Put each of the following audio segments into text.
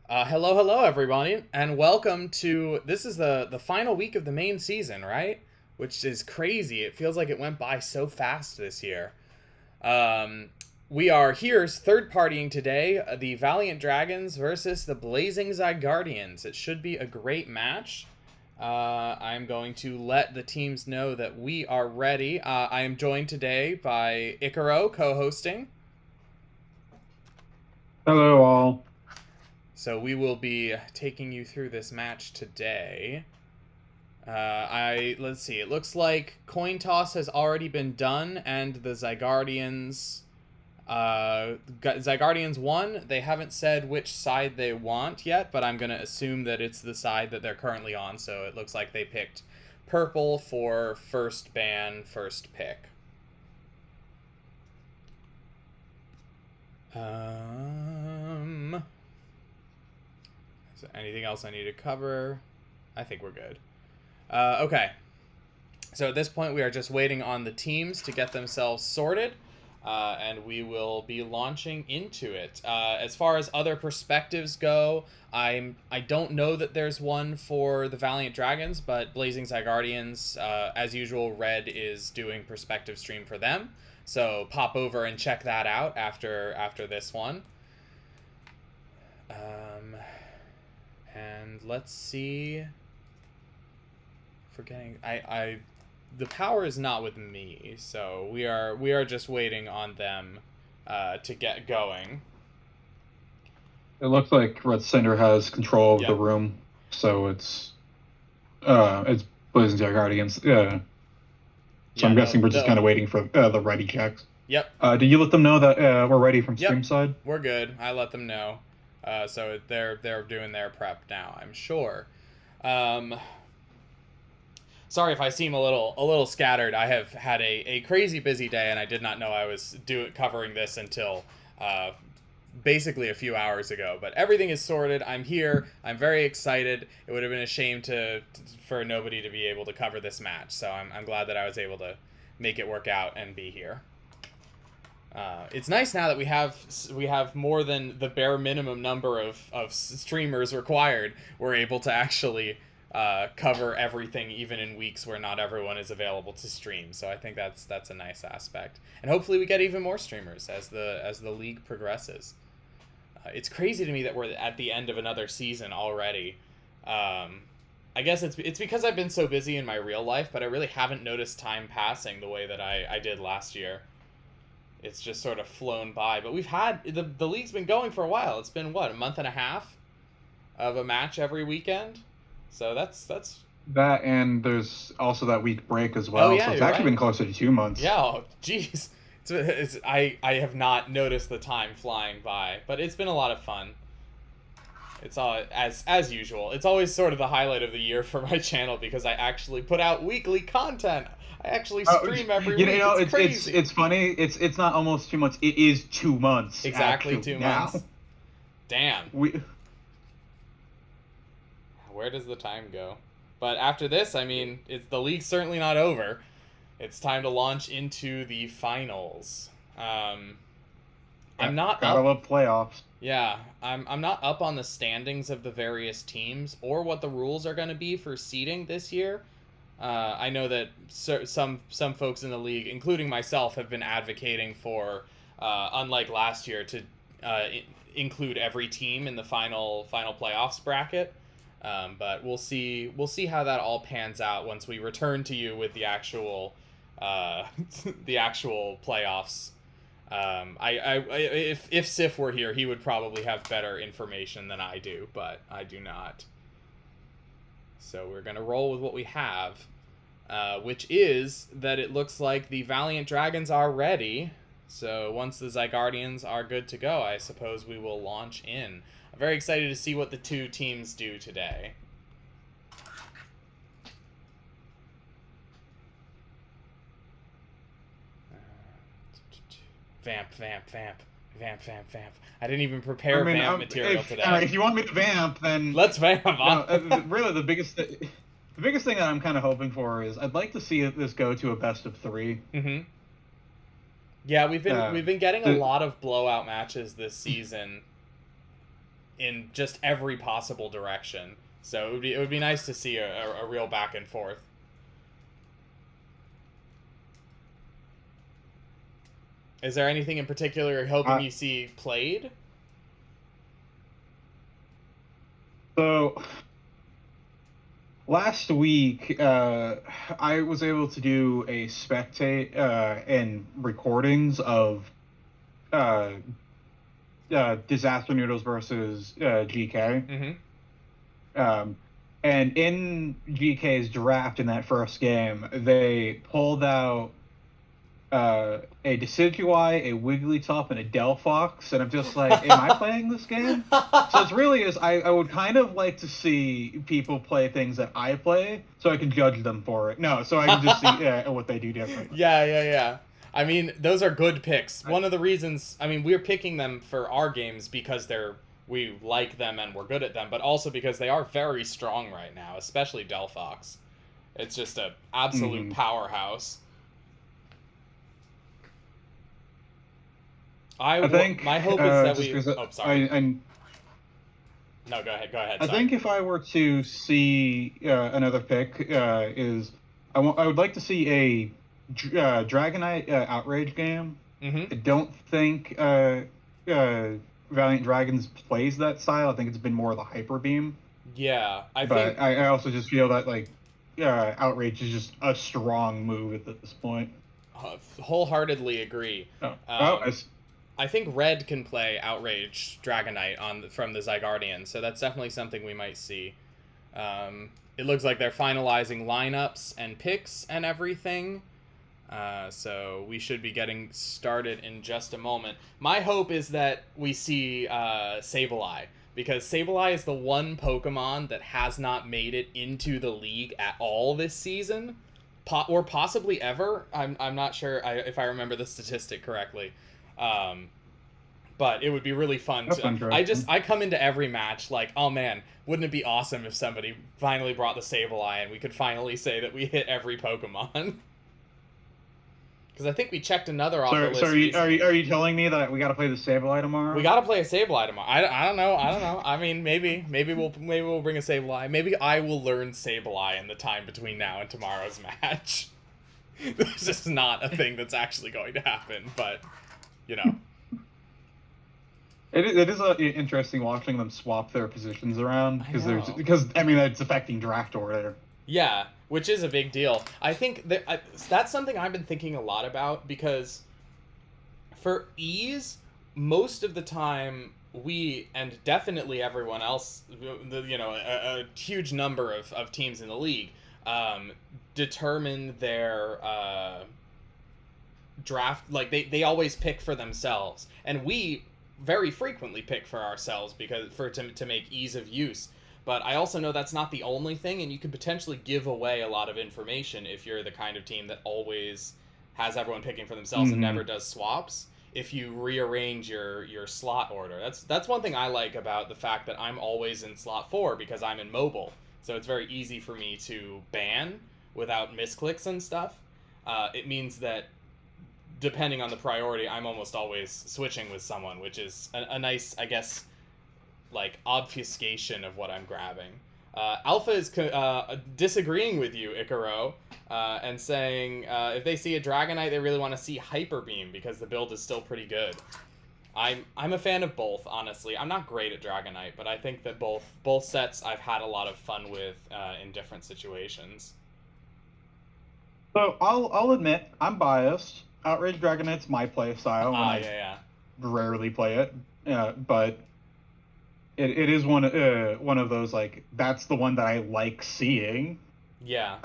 Hello, everybody, and welcome to this is the final week of the main season, right? Which is crazy. It feels like it went by so fast this year. Um, we are here's third partying today. The Valiant Dragons versus the Blazing Zygardians. It should be a great match. I'm going to let the teams know that we are ready. I am joined today by Icaro co-hosting. Hello, all. So we will be taking you through this match today. Let's see. It looks like coin toss has already been done, and the Zygardians won. They haven't said which side they want yet, but I'm gonna assume that it's the side that they're currently on. So it looks like they picked purple for first ban, first pick. Is there anything else I need to cover? I think we're good. Okay. So at this point, we are just waiting on the teams to get themselves sorted, and we will be launching into it. As far as other perspectives go, I don't know that there's one for the Valiant Dragons, but Blazing Zygardians, as usual, Red is doing perspective stream for them. So pop over and check that out after this one. And let's see. Forgetting, the power is not with me, so we are just waiting on them to get going. It looks like Red Cinder has control of Yep. the room, so it's Blazing Zygardians. Yeah. So I'm guessing we're just kind of waiting for the ready checks. Yep. Did you let them know that we're ready from Yep. stream side? We're good. I let them know. So they're doing their prep now, I'm sure. Sorry if I seem a little scattered. I have had a crazy busy day, and I did not know I was covering this until basically a few hours ago. But everything is sorted. I'm here. I'm very excited. It would have been a shame for nobody to be able to cover this match. So I'm glad that I was able to make it work out and be here. It's nice now that we have more than the bare minimum number of streamers required. We're able to actually cover everything, even in weeks where not everyone is available to stream. So I think that's a nice aspect, and hopefully we get even more streamers as the league progresses. It's crazy to me that we're at the end of another season already. I guess it's because I've been so busy in my real life, but I really haven't noticed time passing the way that I did last year. It's just sort of flown by. But we've had the league's been going for a while. It's been a month and a half of a match every weekend. So that's that, and there's also that week break as well. Oh, yeah, so it's you're actually right. been closer to 2 months. Yeah, oh, jeez. I have not noticed the time flying by, but it's been a lot of fun. It's all as usual. It's always sort of the highlight of the year for my channel because I actually put out weekly content. I actually stream every week. It's crazy. It's funny. It's not almost 2 months. It is 2 months. Exactly actually, 2 now. months. Damn. Where does the time go? But after this, I mean, the league's certainly not over. It's time to launch into the finals. I'm not gotta up. love playoffs. Yeah, I'm not up on the standings of the various teams or what the rules are going to be for seeding this year. I know that some folks in the league, including myself, have been advocating for, unlike last year, to include every team in the final playoffs bracket. But we'll see how that all pans out once we return to you with the actual the actual playoffs. If Sif were here, he would probably have better information than I do, but I do not. So we're gonna roll with what we have, which is that it looks like the Valiant Dragons are ready. So once the Zygardians are good to go, I suppose we will launch in. I'm very excited to see what the two teams do today. Vamp. I didn't even prepare vamp material today. If you want me to vamp, then let's vamp. Really, the biggest thing that I'm kind of hoping for is I'd like to see this go to a best of 3. Mm-hmm. Yeah, we've been getting a lot of blowout matches this season. in just every possible direction. So it would be nice to see a real back and forth. Is there anything in particular you're hoping you see played? So last week, I was able to do a spectate and recordings of Disaster Noodles versus GK. Mm-hmm. And in GK's draft in that first game, they pulled out a Decidueye, a Wigglytuff, and a Delphox, and I'm just like, am I playing this game? So it's really I would kind of like to see people play things that I play, so I can judge them for it. No, so I can just see what they do differently. Yeah. I mean, those are good picks. One of the reasons, I mean, we're picking them for our games because we like them and we're good at them, but also because they are very strong right now, especially Delphox. It's just a absolute powerhouse. I think my hope is that we. Oh, sorry. No, go ahead. Sorry. I think if I were to see another pick, is I would like to see a Dragonite Outrage game. Mm-hmm. I don't think Valiant Dragons plays that style. I think it's been more of the Hyper Beam. Yeah, But I also just feel that Outrage is just a strong move at this point. Wholeheartedly agree. I think Red can play Outrage Dragonite from the Zygardians, so that's definitely something we might see. It looks like they're finalizing lineups and picks and everything, so we should be getting started in just a moment. My hope is that we see Sableye, because Sableye is the one Pokemon that has not made it into the league at all this season, or possibly ever. I'm not sure if I remember the statistic correctly. But it would be really fun I come into every match like, oh man, wouldn't it be awesome if somebody finally brought the Sableye and we could finally say that we hit every Pokemon? Because I think we checked another off the list. So are you telling me that we got to play the Sableye tomorrow? We got to play a Sableye tomorrow. I don't know. I mean, maybe we'll bring a Sableye. Maybe I will learn Sableye in the time between now and tomorrow's match. This is not a thing that's actually going to happen, but you know. It is interesting watching them swap their positions around because it's affecting draft order. Yeah, which is a big deal. I think that's something I've been thinking a lot about, because for ease, most of the time we, and definitely everyone else, a huge number of teams in the league, determine their draft, like they always pick for themselves, and we very frequently pick for ourselves to make ease of use. But I also know that's not the only thing, and you could potentially give away a lot of information if you're the kind of team that always has everyone picking for themselves and never does swaps. If you rearrange your slot order, that's one thing I like about the fact that I'm always in slot 4, because I'm in mobile, so it's very easy for me to ban without misclicks and stuff. It means that depending on the priority, I'm almost always switching with someone, which is a nice, I guess, like, obfuscation of what I'm grabbing. Alpha is disagreeing with you, Icaro, and saying if they see a Dragonite, they really want to see Hyper Beam, because the build is still pretty good. I'm a fan of both, honestly. I'm not great at Dragonite, but I think that both sets I've had a lot of fun with in different situations. So I'll admit I'm biased. Outrage Dragonite's my play style. I rarely play it, but it is one of those, like, that's the one that I like seeing. Yeah.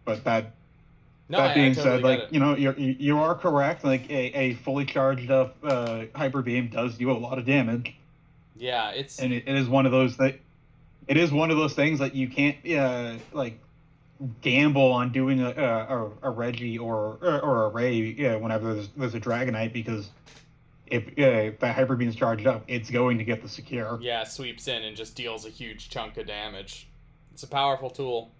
But that being said, like, you are correct. Like a fully charged up Hyper Beam does do a lot of damage. Yeah, it is one of those things that you can't like gamble on doing a Reggie or a Ray whenever there's a Dragonite, because if that Hyper Beam's charged up, it's going to get the secure. Yeah, sweeps in and just deals a huge chunk of damage. It's a powerful tool.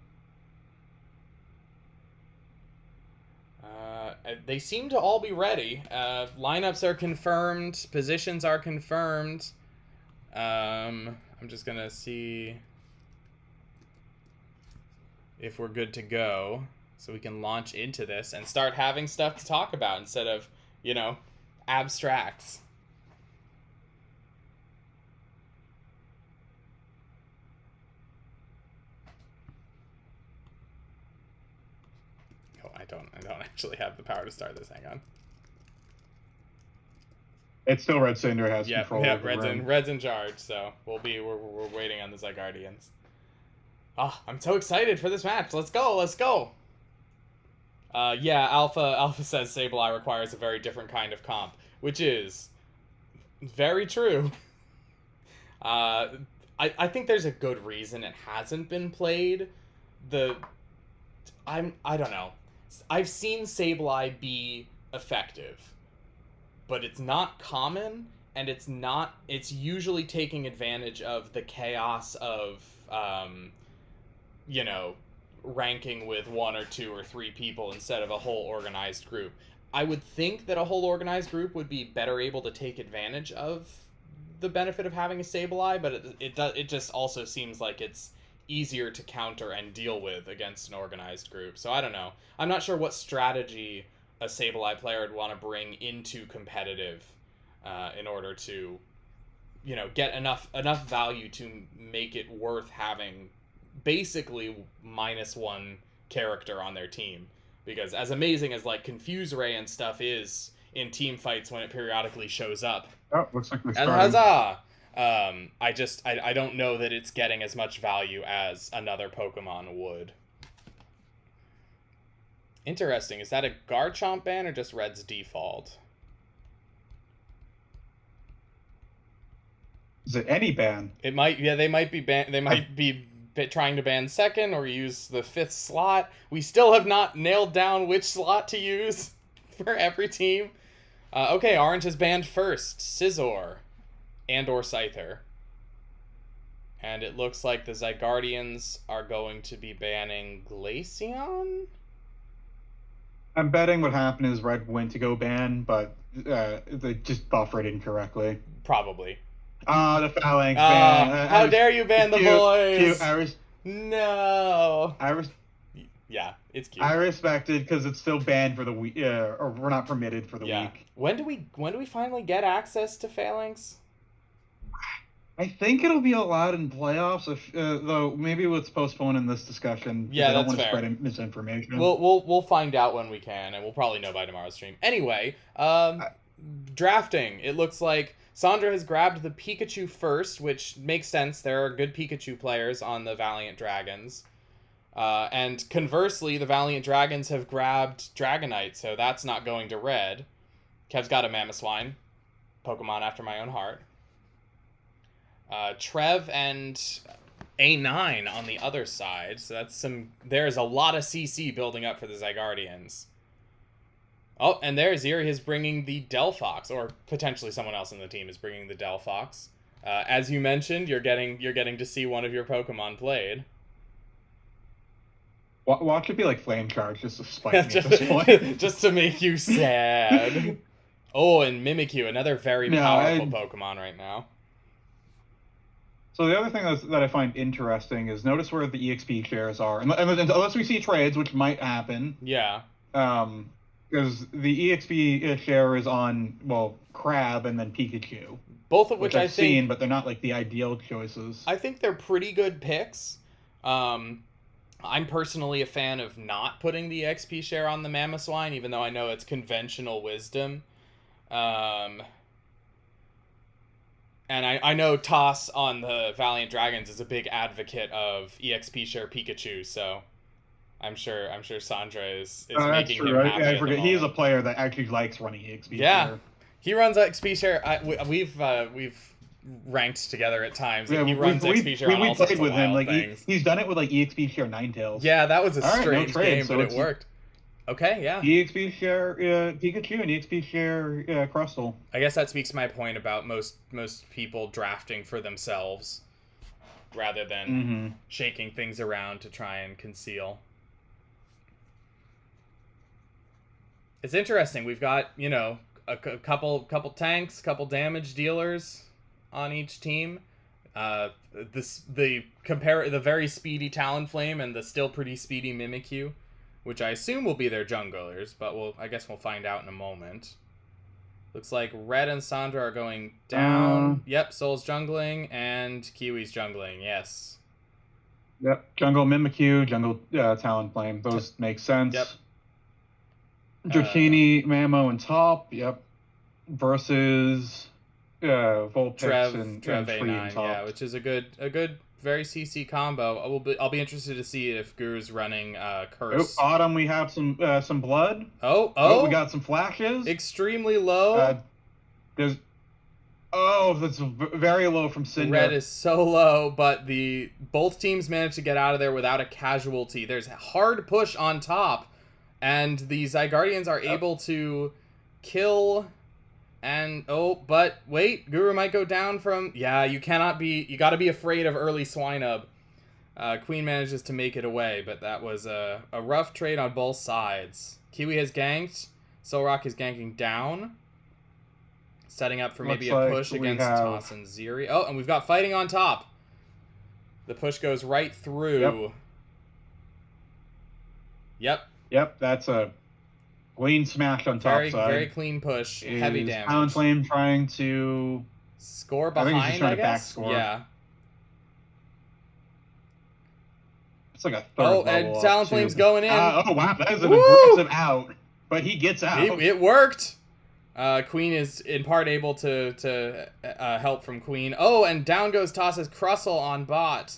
They seem to all be ready. Lineups are confirmed. Positions are confirmed. I'm just gonna see if we're good to go, so we can launch into this and start having stuff to talk about instead of, abstracts. Oh, I don't actually have the power to start this. Hang on. It's still Red Cinder has control. Yeah, of the room. Red's in charge, so we're waiting on the Zygardians. I'm so excited for this match. Let's go. Yeah, Alpha says Sableye requires a very different kind of comp, which is very true. I think there's a good reason it hasn't been played. I don't know. I've seen Sableye be effective, but it's not common, and it's usually taking advantage of the chaos of ranking with 1 or 2 or 3 people instead of a whole organized group. I would think that a whole organized group would be better able to take advantage of the benefit of having a Sableye, but it just also seems like it's easier to counter and deal with against an organized group. So I don't know. I'm not sure what strategy a Sableye player would want to bring into competitive in order to, get enough value to make it worth having basically -1 character on their team. Because as amazing as Confuse Ray and stuff is in team fights when it periodically shows up, looks like we're and starting. huzzah! I don't know that it's getting as much value as another Pokemon would. Interesting. Is that a Garchomp ban or just Red's default? Is it any ban? It might. Yeah, they might be They might be trying to ban second or use the 5th slot. We still have not nailed down which slot to use for every team. Okay, Orange has banned first Scizor and or Scyther. And it looks like the Zygardians are going to be banning Glaceon? I'm betting what happened is Red went to go ban, but they just buffered incorrectly. Probably. The Phalanx ban. How dare you ban the boys? Cute. No. Yeah, it's cute. I respect it because it's still banned for the week, or we're not permitted for the week. When do we finally get access to Phalanx? I think it'll be allowed in playoffs, though maybe let's postpone in this discussion. Yeah, I don't that's want to fair. spread misinformation. We'll find out when we can, and we'll probably know by tomorrow's stream. Anyway, drafting. It looks like Sandra has grabbed the Pikachu first, which makes sense. There are good Pikachu players on the Valiant Dragons. And conversely, the Valiant Dragons have grabbed Dragonite, so that's not going to Red. Kev's got a Mamoswine, Pokemon after my own heart. Trev and A9 on the other side, so there's a lot of CC building up for the Zygardians. Oh, and there's Ziri is bringing the Delphox, or potentially someone else on the team is bringing the Delphox. As you mentioned, you're getting to see one of your Pokemon played. Watch it be like Flame Charge, just to spite me at this point. Just to make you sad. Oh, and Mimikyu, another very powerful Pokemon right now. So the other thing that I find interesting is notice where the EXP shares are, unless we see trades, which might happen. Yeah. Because the EXP share is on, Crab and then Pikachu. Both of which I've seen, but they're not the ideal choices. I think they're pretty good picks. I'm personally a fan of not putting the XP share on the Mamoswine, even though I know it's conventional wisdom. And I know Toss on the Valiant Dragons is a big advocate of EXP share Pikachu, so I'm sure Sandra is making him happy. I forget. He's a player that actually likes running EXP share. He runs XP share. We've ranked together at times. Yeah, he runs XP share on all sorts of with him. things. He's done it with EXP share Ninetales. Yeah, that was a strange game, but it worked. Okay, yeah. EXP share Pikachu and EXP share Crustle. I guess that speaks to my point about most people drafting for themselves rather than shaking things around to try and conceal. It's interesting. We've got, a couple tanks, couple damage dealers. on each team. The very speedy Talonflame and the still pretty speedy Mimikyu, which I assume will be their junglers, but I guess we'll find out in a moment. Looks like Red and Sandra are going down. Yep, Soul's jungling and Kiwi's jungling. Yes. Yep, jungle Mimikyu, jungle Talonflame. Those make sense. Yep. Dratini, Mamo, and top. Yep. Versus Vulpix and Trev Tree A9, and top. yeah, which is a good very CC combo. I'll be interested to see if Guru's running Curse. Oh, bottom we have some blood. Oh, we got some flashes. Extremely low. That's very low from Cinder. Red is so low, but both teams managed to get out of there without a casualty. There's a hard push on top, and the Zygardians are able to kill. And but wait, Guru might go down from. Yeah, you gotta be afraid of early Swinub. Queen manages to make it away, but that was a rough trade on both sides. Kiwi has ganked. Solrock is ganking down. Setting up for maybe a push against Toss and Ziri. Oh, and we've got fighting on top. The push goes right through. Yep. Yep, that's a clean smash on top side. Very clean push. Heavy damage. Talonflame trying to score behind, I think he's just trying to back score. Yeah. It's like a third and Talonflame's going in. Oh, wow, that is an aggressive out. But he gets out. It worked. Queen is in part able to help from Queen. Oh, and down goes Toss's Crustle on bot.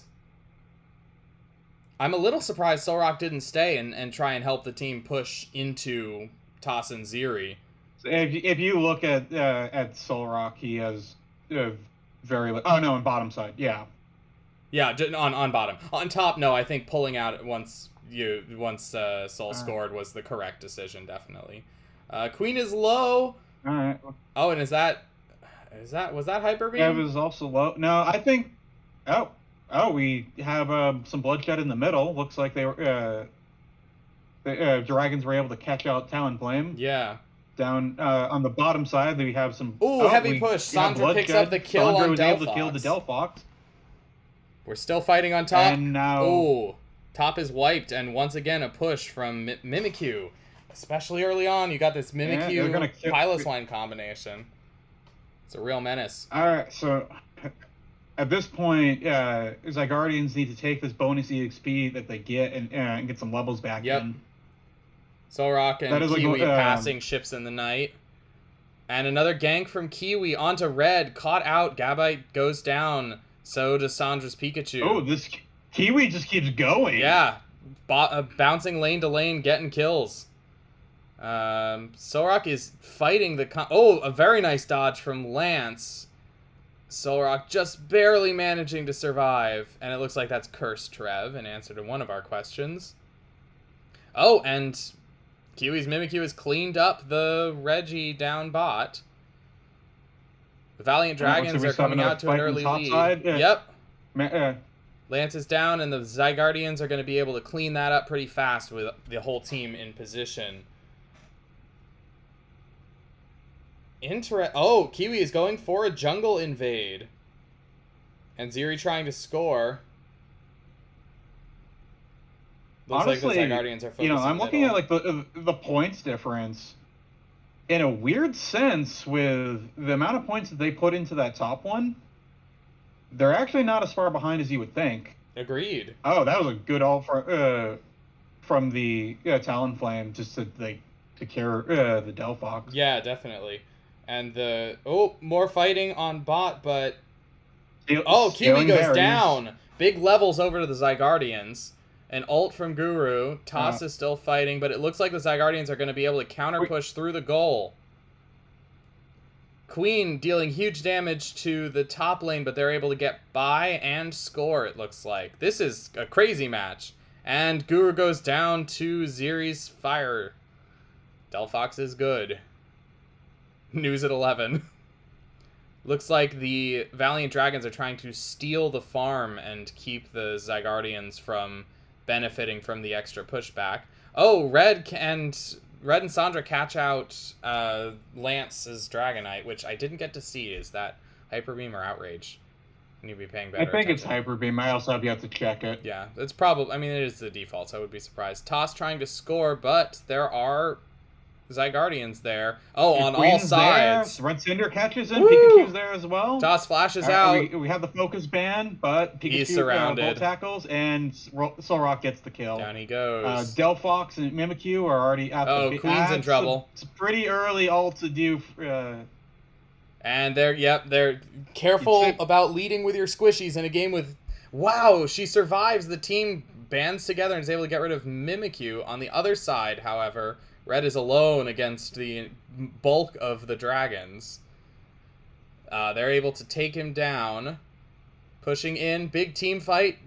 I'm a little surprised Solrock didn't stay and try and help the team push into Toss and Ziri. If you look at Solrock, he has very... Oh, no, on bottom side, yeah. Yeah, on bottom. On top, no, I think pulling out once Soul scored was the correct decision, definitely. Queen is low. All right. Oh, and was that Hyper Beam? Yeah, it was also low. No, I think. Oh, we have some bloodshed in the middle. Looks like the dragons were able to catch out Talonflame. Yeah. Down on the bottom side, we have some. Heavy push. Sandra picks up the kill on Delphox. Was able to kill the Delphox. We're still fighting on top. And now. Top is wiped, and once again a push from Mimikyu. Especially early on, you got this Mimikyu Piloswine combination. It's a real menace. Alright, so at this point, Zygardians need to take this bonus EXP that they get and get some levels back in. Solrock and Kiwi passing ships in the night. And another gank from Kiwi onto Red. Caught out. Gabite goes down. So does Sandra's Pikachu. Oh, this Kiwi just keeps going. Yeah. Bouncing lane to lane, getting kills. Solrock is fighting a very nice dodge from Lance. Solrock just barely managing to survive. And it looks like that's Cursed Trev in answer to one of our questions. Oh, and Kiwi's Mimikyu has cleaned up the Reggie down bot. The Valiant Dragons are coming out to an early lead. Yep. Lance is down, and the Zygardians are going to be able to clean that up pretty fast with the whole team in position. Kiwi is going for a jungle invade. And Ziri trying to score. Looks Honestly, like the Zygardians are focusing I'm looking at like the points difference. In a weird sense, with the amount of points that they put into that top one, they're actually not as far behind as you would think. Agreed. Oh, that was a good ult from the Talonflame just to cure the Delphox. Yeah, definitely. And more fighting on bot, but Kiwi goes down. Big levels over to the Zygardians. An ult from Guru. Toss is still fighting, but it looks like the Zygardians are going to be able to counter push through the goal. Queen dealing huge damage to the top lane, but they're able to get by and score, it looks like. This is a crazy match. And Guru goes down to Ziri's fire. Delphox is good. News at 11. Looks like the Valiant Dragons are trying to steal the farm and keep the Zygardians from benefiting from the extra pushback. Oh, Red and Sandra catch out Lance's Dragonite, which I didn't get to see. Is that... Hyper Beam or Outrage? You need to be paying I better think it's attention. Hyper Beam. I also have yet to check it. Yeah, it's probably... I mean, it is the default, so I would be surprised. Toss trying to score, but there are Zygardians there. Oh, on all sides. There. Red Cinder catches him. Woo! Pikachu's there as well. Toss flashes out. We have the focus ban, but Pikachu He's surrounded. bolt tackles, and Solrock gets the kill. Down he goes. Delphox and Mimikyu are already at Oh, the... Queen's in trouble. It's pretty early ult to do... And they're careful about leading with your squishies in a game with... Wow, she survives. The team bands together and is able to get rid of Mimikyu. On the other side, however, Red is alone against the bulk of the dragons. They're able to take him down. Pushing in. Big team fight.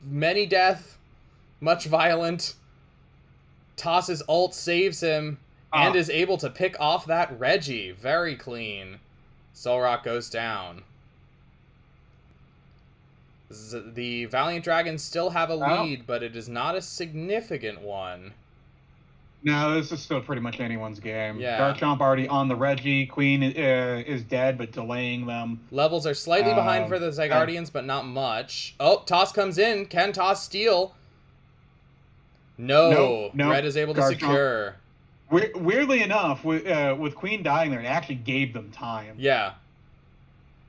Many death. Much violent. Toss's ult saves him and is able to pick off that Reggie. Very clean. Solrock goes down. The Valiant Dragons still have a lead, but it is not a significant one. No, this is still pretty much anyone's game. Yeah. Garchomp already on the Reggie. Queen is dead, but delaying them. Levels are slightly behind for the Zygardians, but not much. Oh, Toss comes in. Can Toss steal? No. Red is able to secure. Weirdly enough, with Queen dying there, it actually gave them time. Yeah.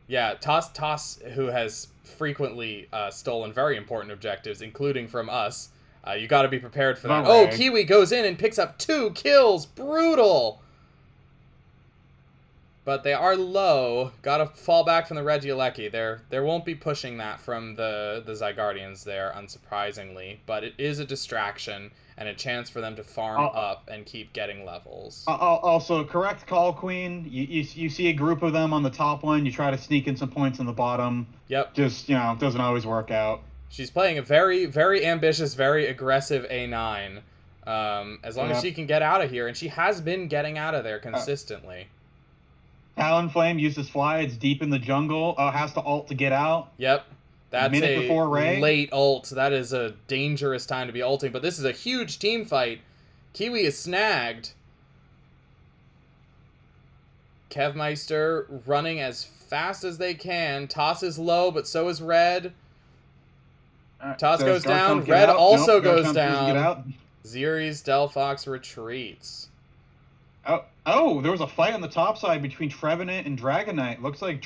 Yeah, Toss, who has frequently stolen very important objectives, including from us. You got to be prepared for that. Oh, Kiwi goes in and picks up 2 kills. Brutal. But they are low. Got to fall back from the Regieleki. There won't be pushing that from the Zygardians there, unsurprisingly. But it is a distraction and a chance for them to farm up and keep getting levels. Also, correct call, Queen. You see a group of them on the top one. You try to sneak in some points on the bottom. Yep. Just, it doesn't always work out. She's playing a very, very ambitious, very aggressive A9. As long as she can get out of here. And she has been getting out of there consistently. Talonflame uses Fly. It's deep in the jungle. Has to ult to get out. Yep. That's minute before Ray. Late ult. That is a dangerous time to be ulting. But this is a huge team fight. Kiwi is snagged. Kevmeister running as fast as they can. Toss is low, but so is Red. Toss goes down. Red also goes down. Zeri's Delphox retreats. Oh, there was a fight on the top side between Trevenant and Dragonite. Looks like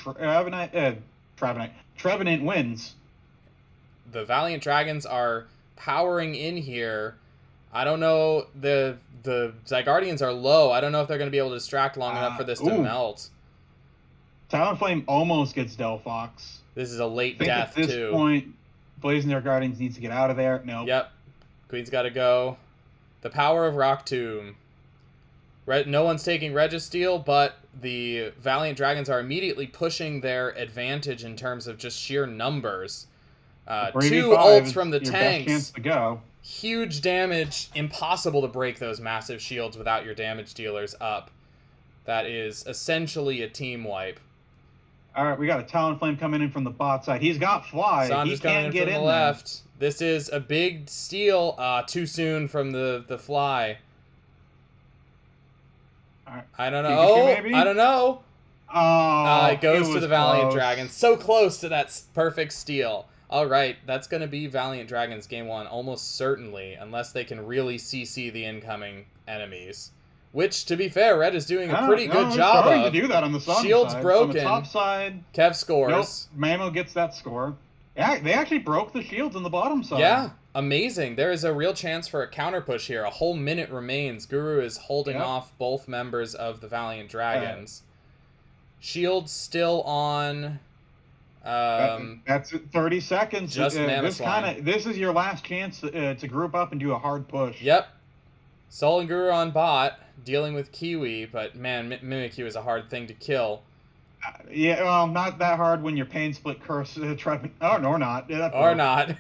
Trevenant wins. The Valiant Dragons are powering in here. I don't know. The Zygardians are low. I don't know if they're going to be able to distract long enough for this to melt. Talonflame almost gets Delphox. This is a late death, too. At this point, Blazing Zygardians needs to get out of there. Nope. Yep. Queen's got to go. The power of Rock Tomb. No one's taking Registeel, but the Valiant Dragons are immediately pushing their advantage in terms of just sheer numbers. 2 ults from the tanks. Best chance to go. Huge damage. Impossible to break those massive shields without your damage dealers up. That is essentially a team wipe. All right, we got a Talonflame coming in from the bot side. He's got Fly. Sandra's coming in from the left. This is a big steal. Too soon from the Fly. Right. I don't know. I don't know. It goes to the Valiant close. Dragons. So close to that perfect steal. All right, that's going to be Valiant Dragons game 1, almost certainly, unless they can really CC the incoming enemies. Which, to be fair, Red is doing a pretty good job of. To do that on the Shield's side. broken. On the top side, Kev scores. Nope, Mamo gets that score. Yeah, they actually broke the shields on the bottom side. Yeah, amazing. There is a real chance for a counter push here. A whole minute remains. Guru is holding off both members of the Valiant Dragons. Shield still on. That's 30 seconds. Just this is your last chance to group up and do a hard push. Yep. Soul and Guru on bot, dealing with Kiwi, but man, Mimikyu is a hard thing to kill. Not that hard when your Pain Split curse or not. Yeah, or not.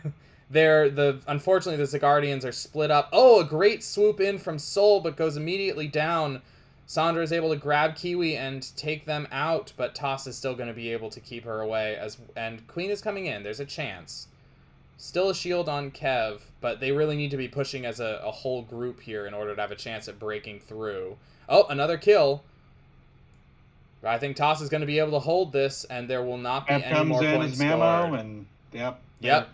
Unfortunately, the Zygardians are split up. Oh, a great swoop in from Soul, but goes immediately down. Sandra is able to grab Kiwi and take them out, but Toss is still going to be able to keep her away. And Queen is coming in. There's a chance. Still a shield on Kev, but they really need to be pushing as a whole group here in order to have a chance at breaking through. Oh, another kill. I think Toss is going to be able to hold this, and there will not be F any comes more in points as Mamo, scored. and yep. Yep.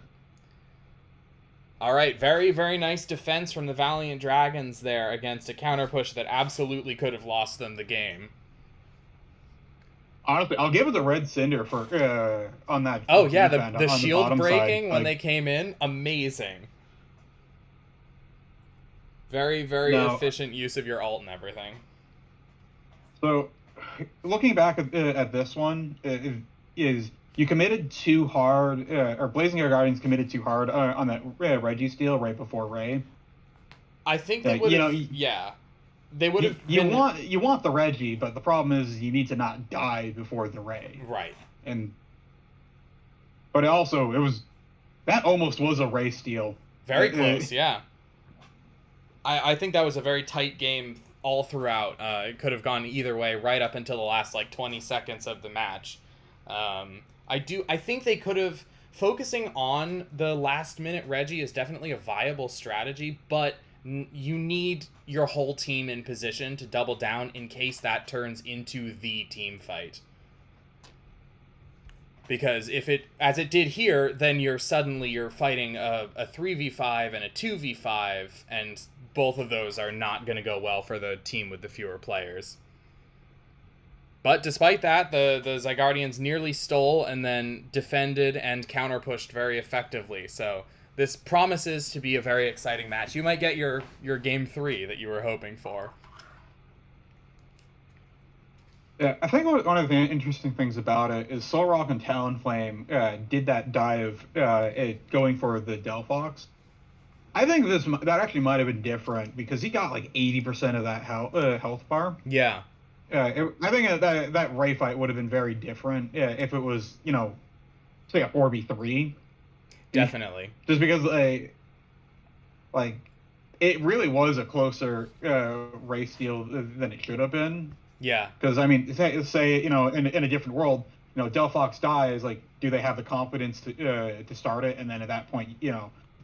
All right, very, very nice defense from the Valiant Dragons there against a counter push that absolutely could have lost them the game. Honestly, I'll give it the Red Cinder for on that. Oh yeah, defend, the on shield the breaking side. when Like, they came in, amazing. Very, very now, efficient use of your ult and everything. So, looking back at this one, is you committed too hard, or Blazing Guardians committed too hard on that Reggie steal right before Ray. I think they would have. Yeah, they would have. You want the Reggie, but the problem is you need to not die before the Ray. Right. But that almost was a Ray steal. Very close. Yeah. I think that was a very tight game all throughout. It could have gone either way right up until the last 20 seconds of the match. I think they could have, focusing on the last minute Reggie is definitely a viable strategy, but you need your whole team in position to double down in case that turns into the team fight. Because if it, as it did here, then you're fighting a 3v5 and a 2v5, and both of those are not going to go well for the team with the fewer players. But despite that, the Zygardians nearly stole and then defended and counter-pushed very effectively. So this promises to be a very exciting match. You might get your game 3 that you were hoping for. Yeah, I think one of the interesting things about it is Solrock and Talonflame did that dive going for the Delphox. I think that actually might have been different because he got 80% of that health bar. Yeah. I think that Ray fight would have been very different if it was, say a 4v3. Definitely. Just because, it really was a closer Ray steal than it should have been. Yeah. Because, say in a different world, Delphox dies, do they have the confidence to start it? And then at that point,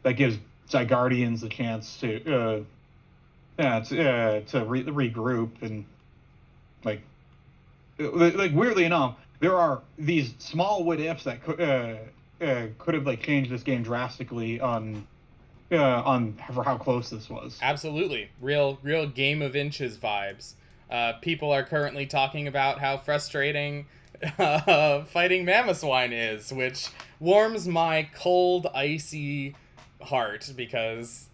that gives Zygardians the chance to regroup and weirdly enough, there are these small what ifs that could have changed this game drastically on for how close this was. Absolutely, real game of inches vibes. People are currently talking about how frustrating fighting Mamoswine is, which warms my cold, icy heart because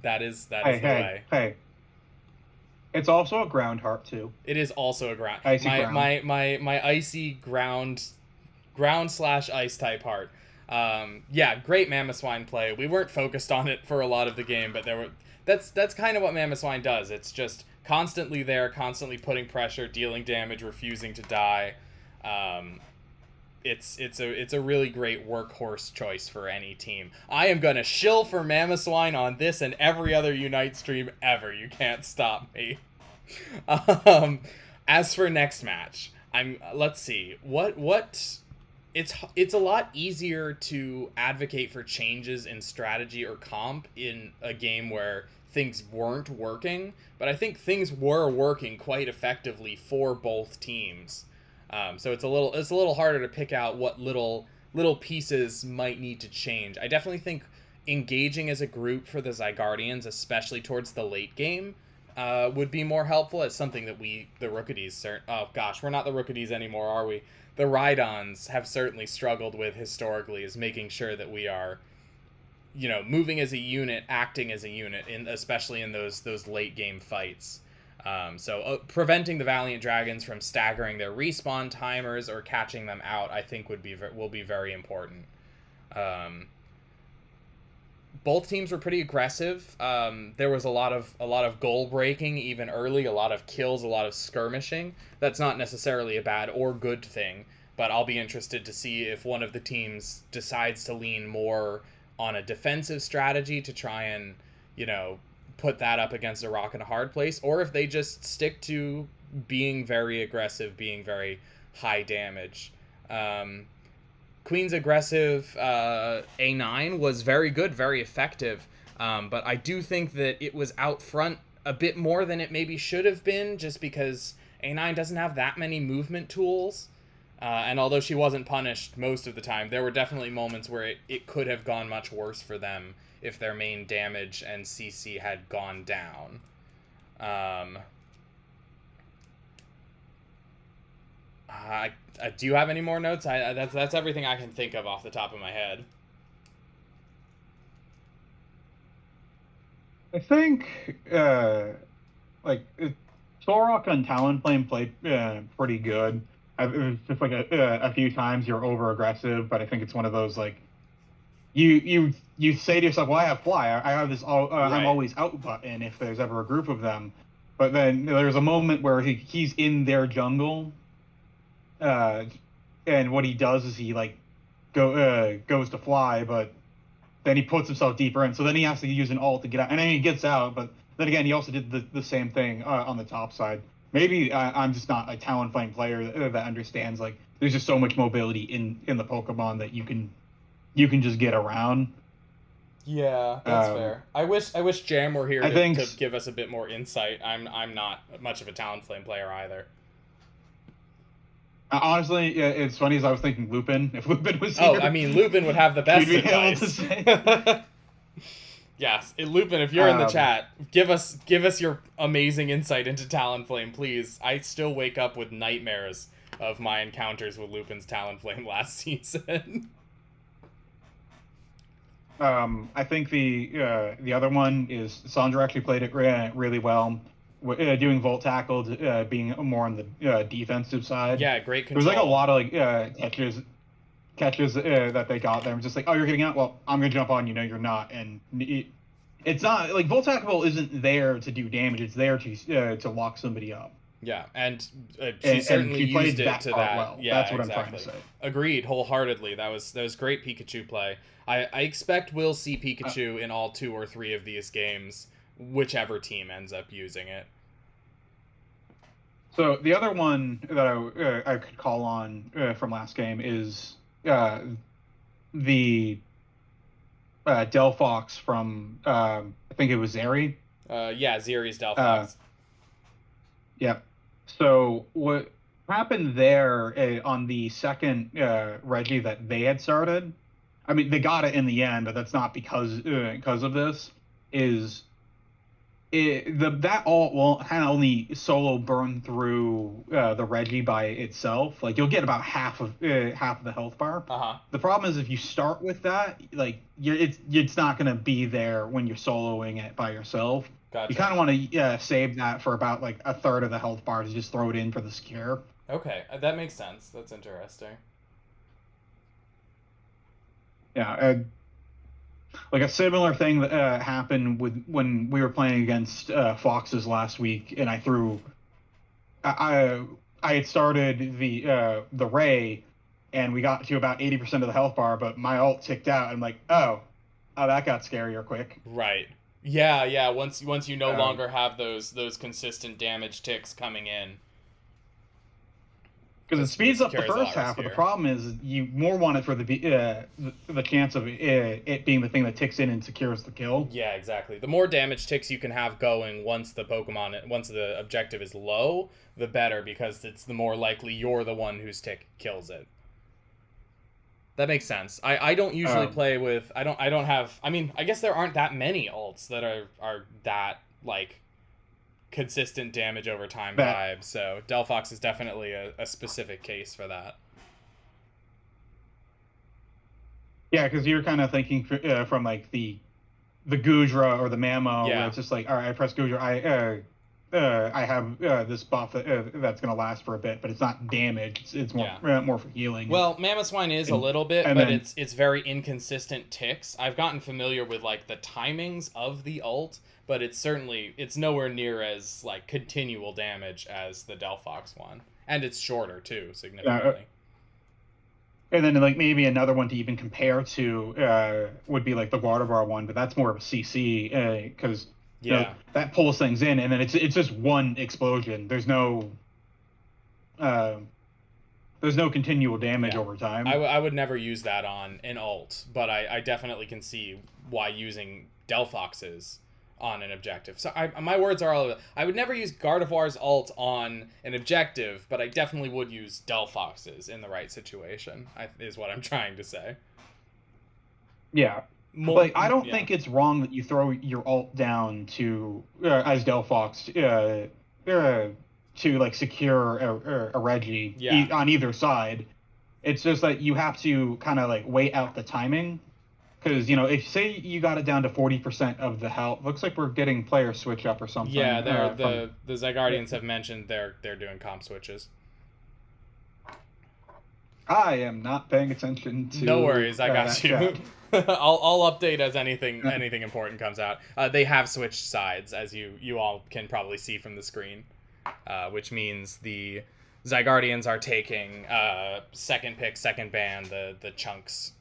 that is the way. Hey. It's also a ground heart too. It is also a ground. Icy ground. ground. My icy ground/ice type heart. Yeah, great Mamoswine play. We weren't focused on it for a lot of the game, but that's kind of what Mamoswine does. It's just constantly there, constantly putting pressure, dealing damage, refusing to die. It's a really great workhorse choice for any team. I am gonna shill for Mamoswine on this and every other Unite stream ever. You can't stop me. As for next match, let's see what. It's a lot easier to advocate for changes in strategy or comp in a game where things weren't working, but I think things were working quite effectively for both teams. So it's a little harder to pick out what little pieces might need to change. I definitely think engaging as a group for the Zygardians, especially towards the late game, would be more helpful. It's something that the Rookies, oh gosh, we're not the Rookies anymore, are we? The Rhydons have certainly struggled with historically, is making sure that we are, moving as a unit, acting as a unit, especially in those late game fights. So preventing the Valiant Dragons from staggering their respawn timers or catching them out, I think will be very important. Both teams were pretty aggressive. There was a lot of goal breaking even early, a lot of kills, a lot of skirmishing. That's not necessarily a bad or good thing, but I'll be interested to see if one of the teams decides to lean more on a defensive strategy to try and, put that up against a rock and a hard place, or if they just stick to being very aggressive, being very high damage. Queen's aggressive A9 was very good, very effective, but I do think that it was out front a bit more than it maybe should have been, just because A9 doesn't have that many movement tools. And although she wasn't punished most of the time, there were definitely moments where it could have gone much worse for them if their main damage and CC had gone down. Do you have any more notes? That's everything I can think of off the top of my head. I think, Sorok and Talonflame played pretty good. It was just like a few times you're over aggressive, but I think it's one of those like you say to yourself, well, I have fly, I have this I'm always out button if there's ever a group of them, but then there's a moment where he's in their jungle, and what he does is he like goes to fly, but then he puts himself deeper in, so then he has to use an ult to get out, and then he gets out, but then again he also did the same thing on the top side. Maybe I'm just not a Talonflame player that understands, like, there's just so much mobility in the Pokemon that you can just get around. Yeah, that's fair. I wish Jam were here to give us a bit more insight. I'm not much of a Talonflame player either. Honestly, it's funny as I was thinking Lupin. If Lupin was here, I mean, Lupin would have the best advice. Yes, Lupin, if you're in the chat, give us your amazing insight into Talonflame, please. I still wake up with nightmares of my encounters with Lupin's Talonflame last season. I think the other one is Sandra actually played it really well, doing Volt Tackle, being more on the defensive side. Yeah, great control. There's like a lot of like catches that they got there. I'm just like, oh, you're getting out? Well, I'm going to jump on you. No, you're not. And it's not, like, Volt Tackle isn't there to do damage. It's there to lock somebody up. Yeah, and she certainly used it to that. Well. Yeah, that's what exactly. I'm trying to say. Agreed, wholeheartedly. That was great Pikachu play. I expect we'll see Pikachu in all 2 or 3 of these games, whichever team ends up using it. So the other one that I could call on from last game is the Delphox from I think it was Zeri. Yeah, Zeri's Delphox. Yep. So what happened there on the second Reggie that they had started? I mean, they got it in the end, but that's not because of this. Is that ult will kind of only solo burn through the Reggie by itself. Like, you'll get about half of the health bar. The problem is if you start with that, like, it's not going to be there when you're soloing it by yourself. Gotcha. You kind of want to save that for about like a third of the health bar to just throw it in for the secure. Okay, that makes sense. That's interesting. Yeah, like a similar thing that happened when we were playing against Foxes last week, and I had started the Ray, and we got to about 80% of the health bar, but my ult ticked out. I'm like, oh, that got scarier quick. Right. Yeah. Once you no longer have those consistent damage ticks coming in. Because it speeds up the first half, but the problem is you more want it for the chance of it being the thing that ticks in and secures the kill. Yeah, exactly. The more damage ticks you can have going once the objective is low, the better, because it's the more likely you're the one whose tick kills it. That makes sense. I don't usually play with... I don't have... I mean, I guess there aren't that many ults that are that, like, consistent damage over time vibe, so Delphox is definitely a specific case for that. Yeah, because you're kind of thinking from like the Gudra or the Mamo, where it's just like, all right, I press Gudra, I have this buff that's going to last for a bit, but it's not damage. It's more for healing. Well, Mamoswine is a little bit, but it's very inconsistent ticks. I've gotten familiar with like the timings of the ult, but it's nowhere near as like continual damage as the Delphox one, and it's shorter too, significantly. And then like maybe another one to even compare to would be like the Gardevoir one, but that's more of a CC because that pulls things in, and then it's just one explosion. There's no continual damage over time. I would never use that on an ult, but I definitely can see why using Delphoxes on an objective. So my words are all over. I would never use Gardevoir's ult on an objective, but I definitely would use Delphox's in the right situation, is what I'm trying to say. Yeah. Like, I don't think it's wrong that you throw your ult down to, as Delphox, to, like, secure a Reggie on either side. It's just that you have to kind of, like, wait out the timing. Because, you know, if say you got it down to 40% of the health, looks like we're getting player switch up or something. Yeah, the Zygardians have mentioned they're doing comp switches. I am not paying attention to. No worries, I got you. I'll update as anything important comes out. They have switched sides, as you all can probably see from the screen, which means the Zygardians are taking second pick, second ban, the chunks.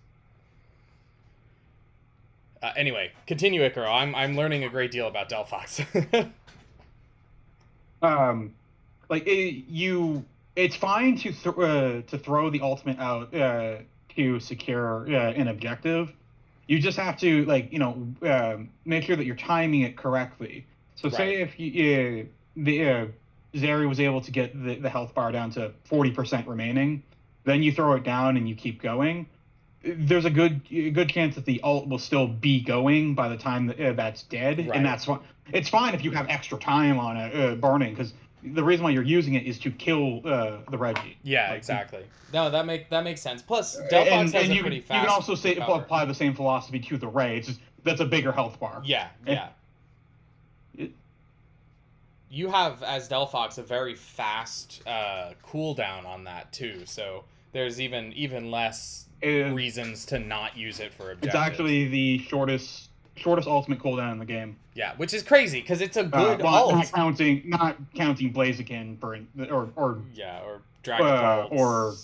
Anyway, continue, Icaro. I'm learning a great deal about Delphox. It's fine to throw the ultimate out to secure an objective. You just have to, like, you know, make sure that you're timing it correctly. So say if Zeri was able to get the health bar down to 40% remaining, then you throw it down and you keep going. There's a good chance that the ult will still be going by the time that's dead, and that's fine. It's fine if you have extra time on it burning, because the reason why you're using it is to kill the Reggie. Yeah, exactly. No, that makes sense. Plus, Delphox has a pretty fast. You can also apply the same philosophy to the Ray. That's a bigger health bar. Yeah. You have, as Delphox, a very fast cooldown on that too, so there's even less reasons to not use it for objectives. It's actually the shortest ultimate cooldown in the game. Yeah, which is crazy because it's a good ult. Not counting Blaziken or Dragon Pulse. or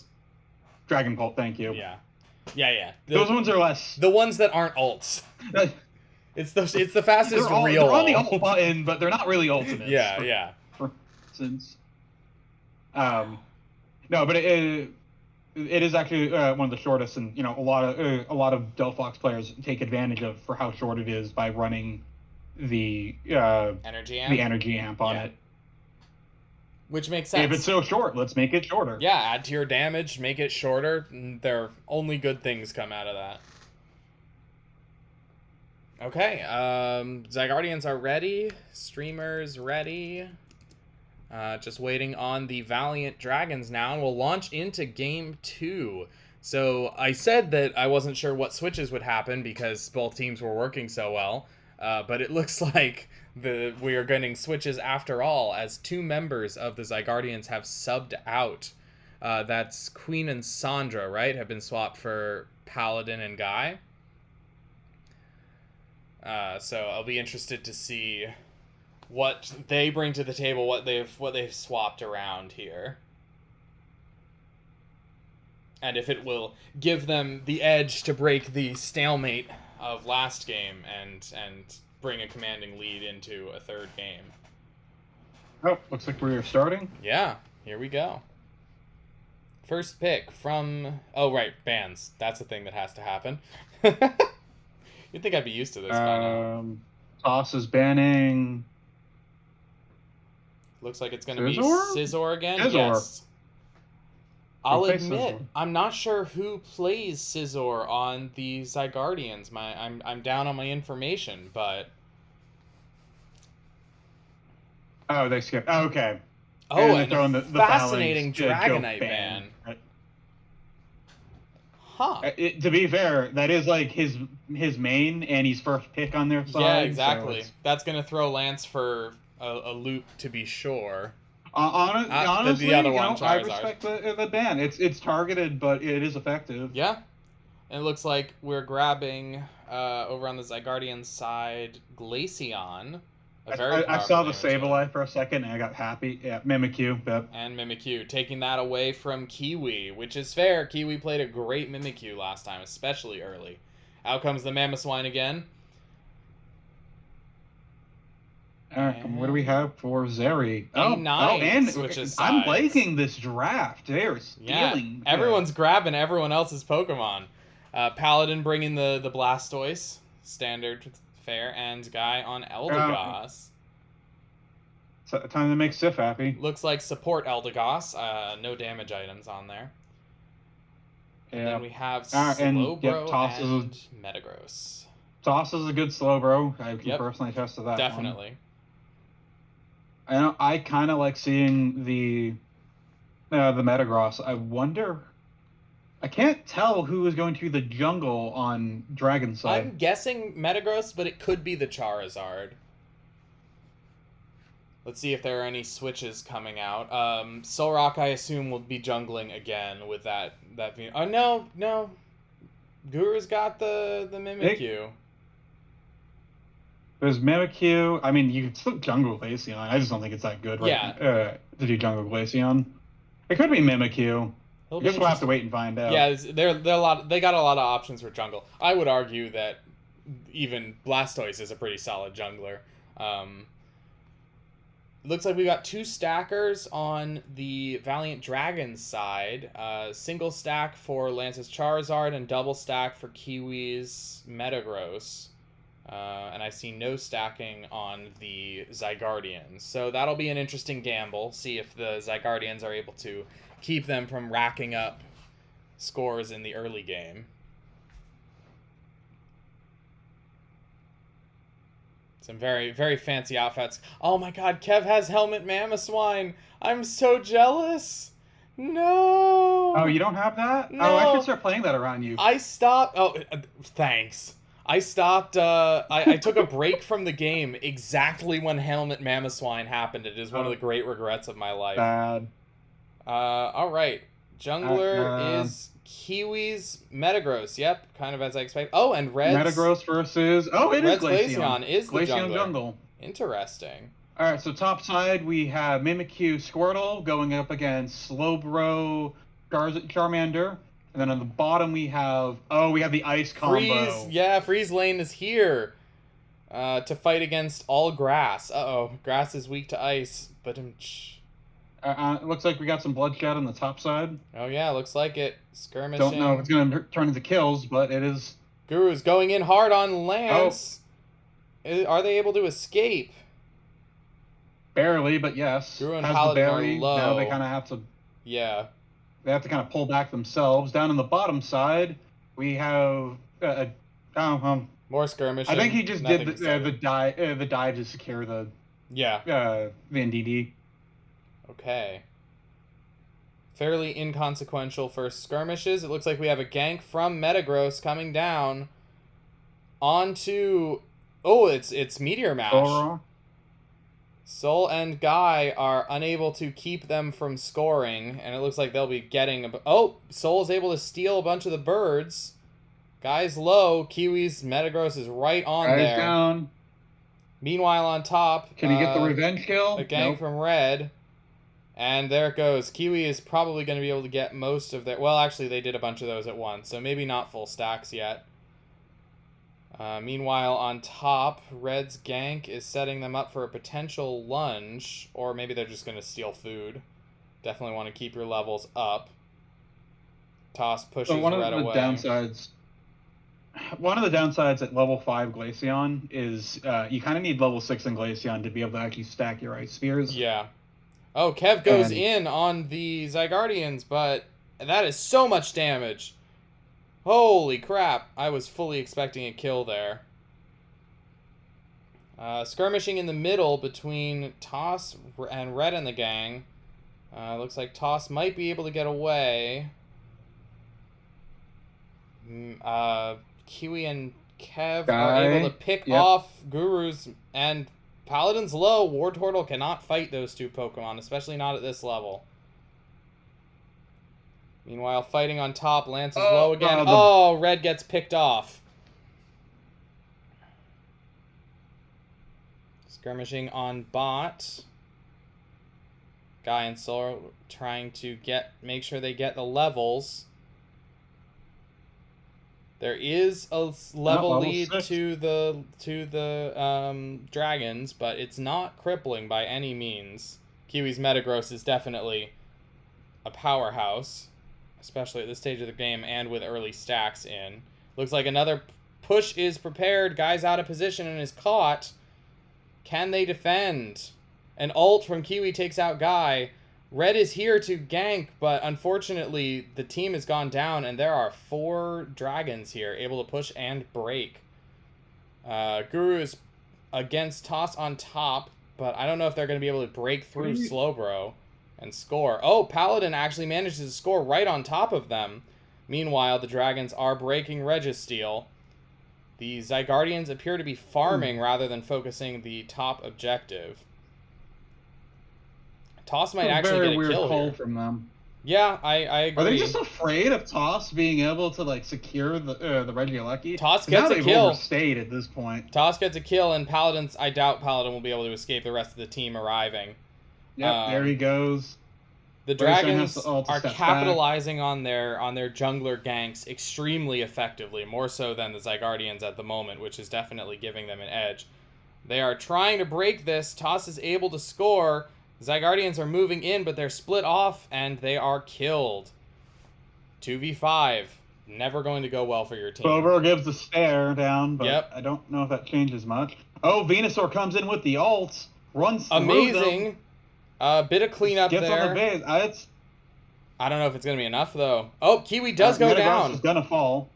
Dragon Pulse. Thank you. Yeah. Those ones are less. The ones that aren't ults. It's the fastest real. They're on the ult button, but they're not really ultimates. Yeah. For instance, no, but it is actually one of the shortest, and you know a lot of Delphox players take advantage of for how short it is by running the energy amp on it. Which makes sense. If it's so short, let's make it shorter. Yeah, add to your damage, make it shorter. There only good things come out of that. Okay, Zygardians are ready. Streamers ready. Just waiting on the Valiant Dragons now, and we'll launch into Game 2. So I said that I wasn't sure what switches would happen because both teams were working so well, but it looks like we are getting switches after all, as two members of the Zygardians have subbed out. That's Queen and Sandra, right? Have been swapped for Paladin and Guy. So I'll be interested to see what they bring to the table, what they've swapped around here, and if it will give them the edge to break the stalemate of last game and bring a commanding lead into a third game. Oh, looks like we're starting. Yeah, here we go. First pick from bans. That's a thing that has to happen. You'd think I'd be used to this by now. Toss is banning. Looks like it's going to be Scizor again. Scizor. Yes. I'll admit, I'm not sure who plays Scizor on the Zygardians. I'm down on my information, but oh, they skipped. Oh, okay. Oh, and the fascinating Dragonite ban. Huh. To be fair, that is like his main, and he's first pick on their side. Yeah, exactly. So that's gonna throw Lance for a loop, to be sure. Honestly, I respect the ban. It's targeted, but it is effective. Yeah, and it looks like we're grabbing over on the Zygardian side Glaceon. I saw the Sableye for a second and I got happy. Yeah, Mimikyu. Yep. And Mimikyu, taking that away from Kiwi, which is fair. Kiwi played a great Mimikyu last time, especially early. Out comes the Mamoswine again. What do we have for Zeri? And I'm liking this draft. They're stealing. Yeah, everyone's grabbing everyone else's Pokemon. Paladin bringing the Blastoise, standard Fair, and Guy on Eldegoss. So time to make Sif happy. Looks like support Eldegoss. No damage items on there. And then we have Slowbro and Metagross. Toss is a good Slowbro. I can personally attest to that. Definitely. I kind of like seeing the Metagross. I wonder. I can't tell who is going to be the jungle on Dragon side. I'm guessing Metagross, but it could be the Charizard. Let's see if there are any switches coming out. Solrock, I assume, will be jungling again with that. Oh, no. Guru's got the Mimikyu. There's Mimikyu. I mean, you can still jungle Glaceon. I just don't think it's that good to do jungle Glaceon. It could be Mimikyu. I guess we'll have to wait and find out. Yeah, they got a lot of options for jungle. I would argue that even Blastoise is a pretty solid jungler. It looks like we got 2 stackers on the Valiant Dragons side. Single stack for Lance's Charizard and double stack for Kiwi's Metagross. And I see no stacking on the Zygardians. So that'll be an interesting gamble. See if the Zygardians are able to keep them from racking up scores in the early game. Some very, very fancy outfits. Oh my god, Kev has Helmet Mamoswine. I'm so jealous. No. Oh, you don't have that? No. Oh, I should start playing that around you. I stopped. Oh, thanks. I stopped. I took a break from the game exactly when Helmet Mamoswine happened. It is one of the great regrets of my life. Bad. All right. Jungler is Kiwi's Metagross. Yep, kind of as I expect. Oh, and Red's Metagross versus Red's Glaceon is the Glaceon jungler. jungle. Interesting. All right, so top side we have Mimikyu, Squirtle going up against Slowbro, Charmander, and then on the bottom we have the ice combo. Freeze Lane is here to fight against all grass. Grass is weak to ice, but it looks like we got some bloodshed on the top side. Oh yeah, looks like it. Skirmishing. Don't know if it's going to turn into kills, but it is. Guru's going in hard on Lance. Are they able to escape? Barely, but yes. Guru and Paladin are low. Now they kind of have to. Yeah. They have to kind of pull back themselves. Down on the bottom side, we have more skirmishing. I think he just did the dive to secure the NDD. Okay. Fairly inconsequential first skirmishes. It looks like we have a gank from Metagross coming down onto. Oh, it's Meteor Mash. Sol and Guy are unable to keep them from scoring, and it looks like they'll be getting. Sol is able to steal a bunch of the birds. Guy's low. Kiwi's Metagross is right on there. Down. Meanwhile, on top, can he get the revenge kill? A gank from Red. And there it goes. Kiwi is probably going to be able to get most of their... Well, actually, they did a bunch of those at once, so maybe not full stacks yet. Meanwhile, on top, Red's gank is setting them up for a potential lunge, or maybe they're just going to steal food. Definitely want to keep your levels up. Toss pushes Red away. One of the downsides at level 5 Glaceon is you kind of need level 6 in Glaceon to be able to actually stack your ice spheres. Yeah. Oh, Kev goes in on the Zygardians, but that is so much damage. Holy crap. I was fully expecting a kill there. Skirmishing in the middle between Toss and Red and the gang. Looks like Toss might be able to get away. Kiwi and Kev are able to pick off Guru's and... Paladin's low. Wartortle cannot fight those two Pokemon, especially not at this level. Meanwhile, fighting on top, Lance is low again. Red gets picked off. Skirmishing on bot. Guy and Soul trying to make sure they get the levels. There is a level lead 6. to the Dragons, but it's not crippling by any means. Kiwi's Metagross is definitely a powerhouse, especially at this stage of the game and with early stacks in. Looks like another push is prepared. Guy's out of position and is caught. Can they defend? An ult from Kiwi takes out Guy. Red is here to gank, but unfortunately the team has gone down, and there are 4 dragons here able to push and break. Guru is against Toss on top, but I don't know if they're going to be able to break through Slowbro and score. Oh, Paladin actually manages to score right on top of them. Meanwhile, the dragons are breaking Registeel. The Zygardians appear to be farming rather than focusing the top objective. Toss might actually get a very kill weird call here. from them. Yeah, I agree. Are they just afraid of Toss being able to like secure the Regieleki? Toss gets a kill. Overstayed at this point. Toss gets a kill, and Paladins. I doubt Paladin will be able to escape the rest of the team arriving. Yep, there he goes. The Dragons are capitalizing on their jungler ganks extremely effectively, more so than the Zygardians at the moment, which is definitely giving them an edge. They are trying to break this. Toss is able to score. Zygardians are moving in, but they're split off, and they are killed. 2v5. Never going to go well for your team. Slowbro gives the stare down, but I don't know if that changes much. Oh, Venusaur comes in with the ult. Runs through amazing. A bit of cleanup there. On the base. I don't know if it's going to be enough, though. Oh, Kiwi does go down. Is going to fall.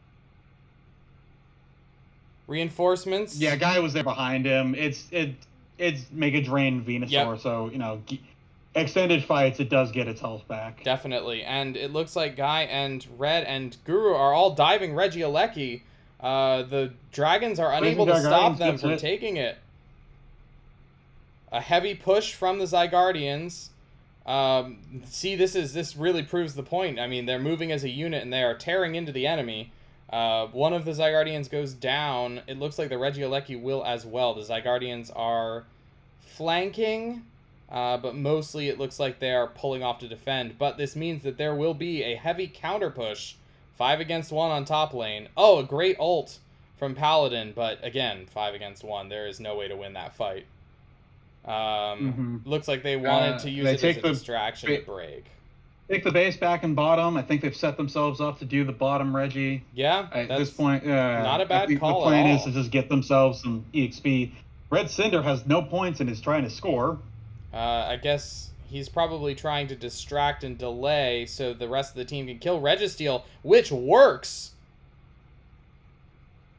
Reinforcements. Yeah, Guy was there behind him. It's Mega Drain Venusaur, so, you know, extended fights, it does get its health back. Definitely. And it looks like Guy and Red and Guru are all diving Regieleki. The Dragons are unable to stop them from taking it. A heavy push from the Zygardians. See, this really proves the point. I mean, they're moving as a unit, and they are tearing into the enemy. One of the Zygardians goes down. It looks like the Regieleki will as well. The Zygardians are flanking, but mostly it looks like they are pulling off to defend. But this means that there will be a heavy counter push. 5 against 1 on top lane. Oh, a great ult from Paladin, but again, 5 against 1. There is no way to win that fight. Looks like they wanted to use it as a distraction to break. Take the base back and bottom. I think they've set themselves up to do the bottom Reggie. Yeah, at this point, not a bad call. The plan is to just get themselves some EXP. Red Cinder has no points and is trying to score. I guess he's probably trying to distract and delay so the rest of the team can kill Registeel, which works.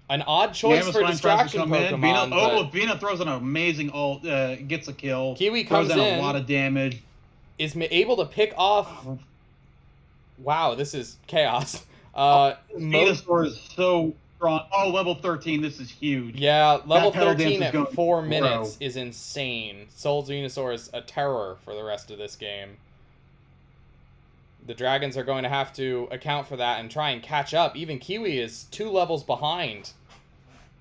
An odd choice for distraction Pokemon. Vina throws an amazing ult, gets a kill. Kiwi comes in, a lot of damage. Is able to pick off. Wow, this is chaos. Venusaur is so strong. Oh, level 13, this is huge. Yeah, level 13 at 4 minutes is insane. Soul's Venusaur is a terror for the rest of this game. The Dragons are going to have to account for that and try and catch up. Even Kiwi is 2 levels behind.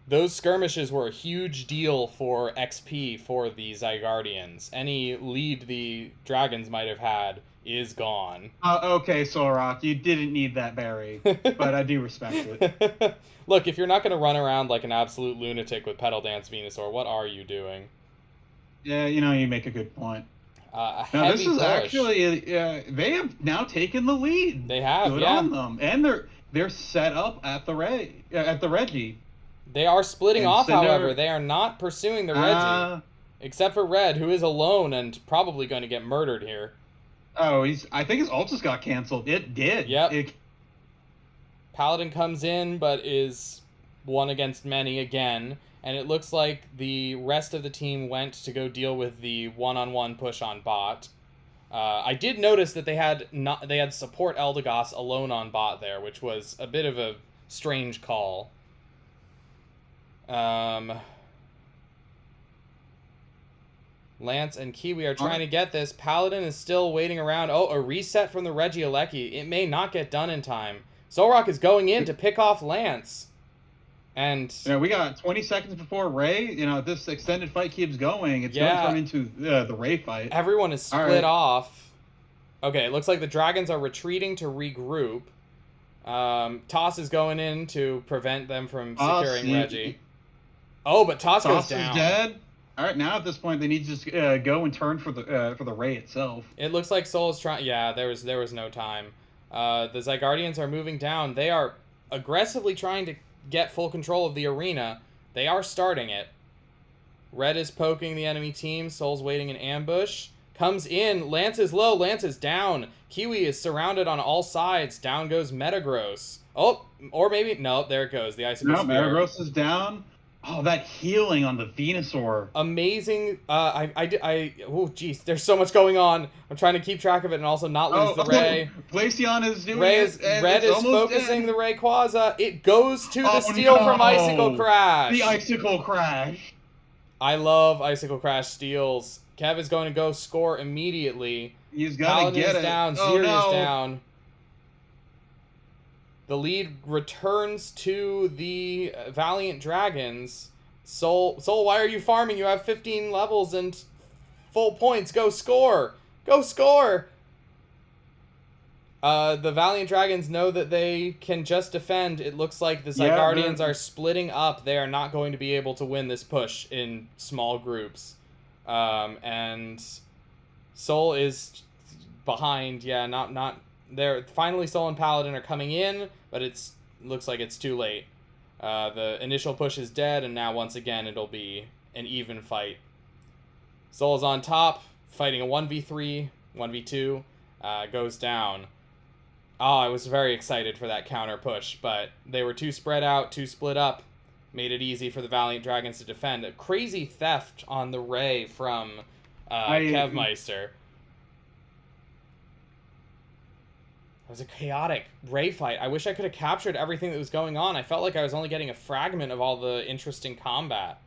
Those skirmishes were a huge deal for XP for the Zygardians. Any lead the Dragons might have had is gone. Okay, Solrock, you didn't need that berry, but I do respect it. Look, if you're not going to run around like an absolute lunatic with Petal Dance Venusaur, what are you doing? Yeah, you know, you make a good point. Now, this is actually, they have now taken the lead. They have, Good on them. And they're set up at the Reggie. They are splitting off, however. They are not pursuing the Reggie. Except for Red, who is alone and probably going to get murdered here. Oh, I think his ult just got canceled. It did. Yep. Paladin comes in, but is one against many again. And it looks like the rest of the team went to go deal with the one-on-one push on bot. I did notice that they had support Eldegoss alone on bot there, which was a bit of a strange call. Lance and Kiwi are trying to get this. Paladin is still waiting around. Oh, a reset from the Regieleki. It may not get done in time. Solrock is going in to pick off Lance. And we got 20 seconds before Ray. If this extended fight keeps going, it's going to turn into the Ray fight. Everyone is split off. Okay, it looks like the Dragons are retreating to regroup. Toss is going in to prevent them from securing Reggie. Oh, but Toss goes down. Is dead. All right, now at this point they need to just go and turn for the Ray itself. It looks like Soul is trying. Yeah, there was no time. The Zygardians are moving down. They are aggressively trying to get full control of the arena. They are starting it. Red is poking the enemy team. Soul's waiting in ambush. Comes in. Lance is low. Lance is down. Kiwi is surrounded on all sides. Down goes Metagross. Oh, or maybe... No, there it goes. The Icicle Spear. Metagross is down. Oh, that healing on the Venusaur. Amazing. Oh, jeez. There's so much going on. I'm trying to keep track of it and also not lose the Ray. Glaceon is doing Red is focusing the Rayquaza. It goes to the steal from Icicle Crash. The Icicle Crash. I love Icicle Crash steals. Kev is going to go score immediately. He's got to get it. Down. Zeri is down. The lead returns to the Valiant Dragons. Soul, why are you farming? You have 15 levels and full points. Go score! Go score! The Valiant Dragons know that they can just defend. It looks like the Zygardians are splitting up. They are not going to be able to win this push in small groups. And Soul is behind. Yeah, not there. Finally, Soul and Paladin are coming in, but looks like it's too late. The initial push is dead, and now once again it'll be an even fight. Soul is on top, fighting a 1v3, 1v2, goes down. Oh, I was very excited for that counter push, but they were too spread out, too split up. Made it easy for the Valiant Dragons to defend. A crazy theft on the Ray from Kevmeister. It was a chaotic Ray fight. I wish I could have captured everything that was going on. I felt like I was only getting a fragment of all the interesting combat.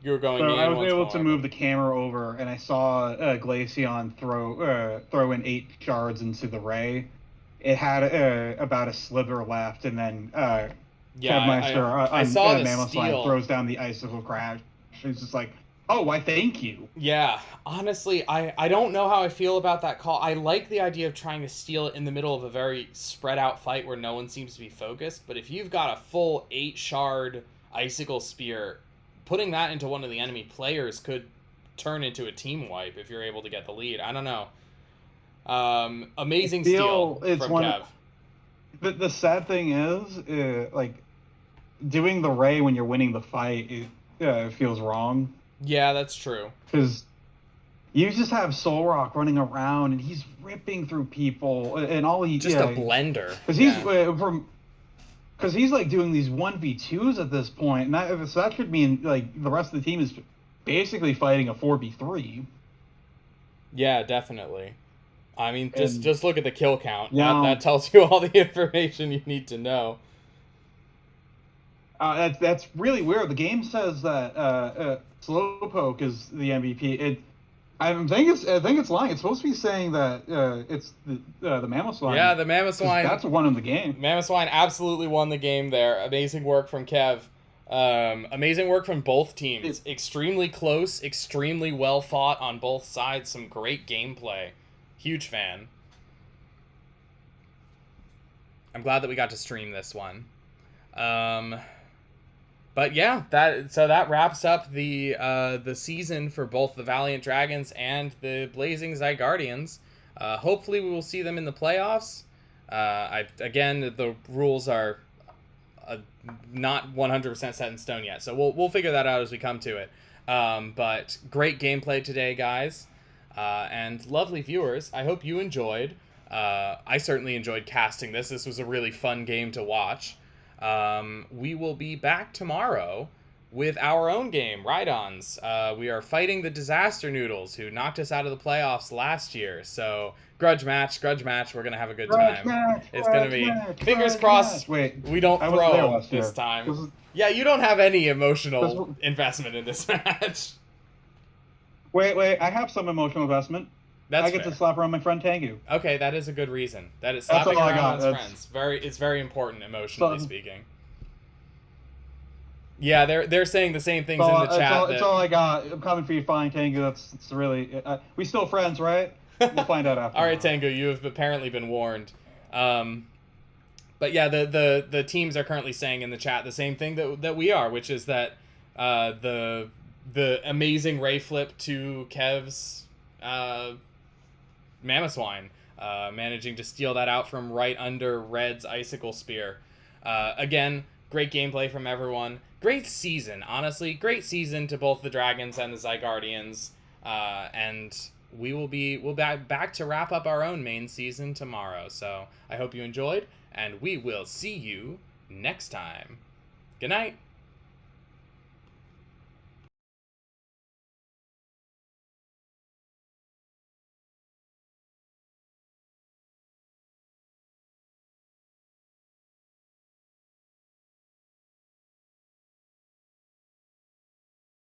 You were going in. I was able to move the camera over, and I saw Glaceon throw in 8 shards into the Ray. It had about a sliver left, and then Kevmeister I saw the Mammoth steal. Slime throws down the Icicle Crash. It's just like, oh, why thank you. Yeah, honestly, I don't know how I feel about that call. I like the idea of trying to steal it in the middle of a very spread out fight where no one seems to be focused, but if you've got a full 8 shard Icicle Spear, putting that into one of the enemy players could turn into a team wipe if you're able to get the lead. I don't know. Amazing steal from Kev. The sad thing is, like, doing the Ray when you're winning the fight, it feels wrong. Yeah, that's true. Because you just have Solrock running around, and he's ripping through people, and all he... Just a blender. Because he's like doing these 1v2s at this point, and so that could mean like the rest of the team is basically fighting a 4v3. Yeah, definitely. I mean, just look at the kill count. Yeah. That tells you all the information you need to know. That's really weird. The game says that Slowpoke is the MVP. I think it's lying. It's supposed to be saying that it's the Mamoswine. Yeah, the Mamoswine. That's one in the game. Mamoswine absolutely won the game there. Amazing work from Kev. Amazing work from both teams. Extremely close, extremely well fought on both sides. Some great gameplay. Huge fan. I'm glad that we got to stream this one. But yeah, that wraps up the season for both the Valiant Dragons and the Blazing Zygardians. Hopefully we will see them in the playoffs. Again, the rules are not 100% set in stone yet, so we'll figure that out as we come to it. But great gameplay today, guys, and lovely viewers. I hope you enjoyed. I certainly enjoyed casting this. This was a really fun game to watch. We will be back tomorrow with our own game, Rhydons. We are fighting the Disaster Noodles, who knocked us out of the playoffs last year. So, grudge match. We're going to have a good time. It's going to be, fingers crossed, we don't throw this time. Yeah, you don't have any emotional investment in this match. Wait, I have some emotional investment. I get fair. to slap around my friend Tengu. Okay, that is a good reason. That is slapping around one's friends. It's very important emotionally speaking. Yeah, they're saying the same things in the chat. That's all I got. I'm coming for you, fine, Tengu. That's really. We still friends, right? We'll find out after. All right, Tengu, you have apparently been warned. But yeah, the teams are currently saying in the chat the same thing that we are, which is that the amazing Ray flip to Kev's Mamoswine, managing to steal that out from right under Red's Icicle Spear. Again, Great gameplay from everyone. Great season, honestly. Great season to both the Dragons and the Zygardians. And we'll be back to wrap up our own main season tomorrow. So I hope you enjoyed, and we will see you next time. Good night.